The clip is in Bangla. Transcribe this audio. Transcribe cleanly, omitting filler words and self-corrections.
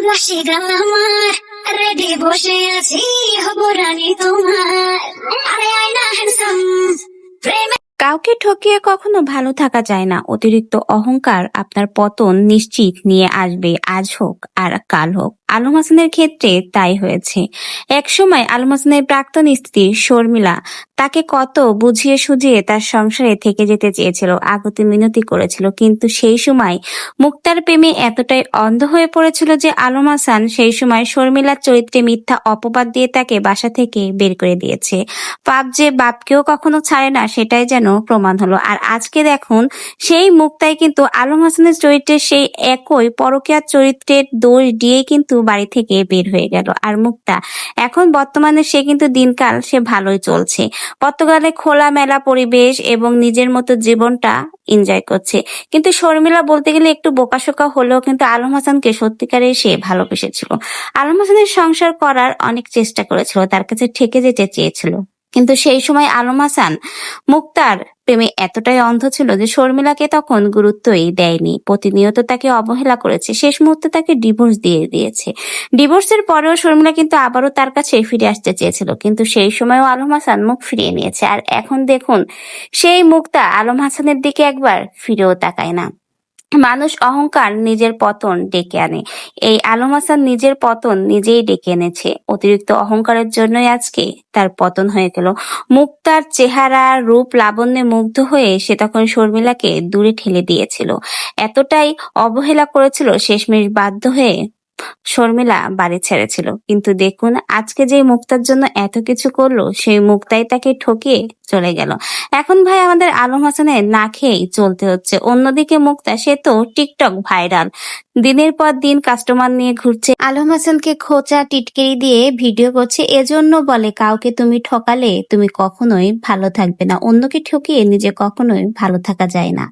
ভালোবাসি গাল আমার রেডি বসে আছি হব রানী তোমার আরে আয়না হ্যান্ডসাম প্রেমে কাউকে ঠকিয়ে কখনো ভালো থাকা যায় না। অতিরিক্ত অহংকার আপনার পতন নিশ্চিত নিয়ে আসবে, আজ হোক আর কাল হোক। আলম হাসানের ক্ষেত্রে তাই হয়েছে। একসময় আলম হাসানের প্রাক্তন স্ত্রী শর্মিলা তাকে কত বুঝিয়ে সুঝিয়ে তার সংসারে থেকে যেতে চেয়েছিল, আগতে মিনতি করেছিল, কিন্তু সেই সময় মুক্তার প্রেমে এতটাই অন্ধ হয়ে পড়েছিল যে আলম হাসান সেই সময় শর্মিলার চরিত্রে মিথ্যা অপবাদ দিয়ে তাকে বাসা থেকে বের করে দিয়েছে। পাপ যে বাপকেও কখনো ছাড়ে না, সেটাই যেন প্রমাণ হলো। আর আজকে দেখুন, সেই মুক্তাই কিন্তু আলম হাসানের চরিত্রের সেই একই পরকীয়ার চরিত্রের দোষ দিয়ে কিন্তু বাড়ি থেকে বের হয়ে গেল। আর মুক্তা এখন বর্তমানে সে কিন্তু দিনকাল সে ভালোই চলছে। পর্তুগালে খোলামেলা পরিবেশ এবং নিজের মতো জীবনটা এনজয় করছে। কিন্তু শর্মিলা বলতে গেলে একটু বোকাশোকা হলেও কিন্তু আলম হাসানকে সত্যিকারে সে ভালোবেসেছিল। আলম হাসানের সংসার করার অনেক চেষ্টা করেছিল, তার কাছে ঠেকে যেতে চেয়েছিল, কিন্তু সেই সময় আলম হাসান মুক্তার প্রেমে এতটাই অন্ধ ছিল যে শর্মিলাকে তখন গুরুত্বই দেয়নি, প্রতিনিয়ত তাকে অবহেলা করেছে, শেষ মুহূর্তে তাকে ডিভোর্স দিয়ে দিয়েছে। ডিভোর্সের পরেও শর্মিলা কিন্তু আবারও তার কাছে ফিরে আসতে চেয়েছিল, কিন্তু সেই সময়ও আলম হাসান মুখ ফিরিয়ে নিয়েছে। আর এখন দেখুন, সেই মুক্তা আলম হাসানের দিকে একবার ফিরেও তাকায় না। মানুষ অহংকার নিজের পতন ডেকে আনে। এই আলম হাসান নিজের পতন নিজেই ডেকে এনেছে। অতিরিক্ত অহংকারের জন্যই আজকে তার পতন হয়ে গেল। মুক্তার চেহারা রূপ লাবণ্যে মুগ্ধ হয়ে সে তখন শর্মিলাকে দূরে ঠেলে দিয়েছিল, এতটাই অবহেলা করেছিল, শেষমেশ বাধ্য হয়ে শর্মিলা বাড়ি ছেড়েছিল। কিন্তু দেখুন, আজকে যে মুক্তার জন্য এত কিছু করলো, সেই মুক্তাই তাকে ঠকিয়ে চলে গেল। এখন ভাই আমাদের আলম হাসানের না খেয়েই চলতে হচ্ছে। অন্যদিকে মুক্তা, সে তো টিকটক ভাইরাল, দিনের পর দিন কাস্টমার নিয়ে ঘুরছে, আলম হাসানকে খোঁচা টিটকিরি দিয়ে ভিডিও করছে। এজন্য বলে, কাউকে তুমি ঠকালে তুমি কখনোই ভালো থাকবে না, অন্যকে ঠকিয়ে নিজে কখনোই ভালো থাকা যায় না।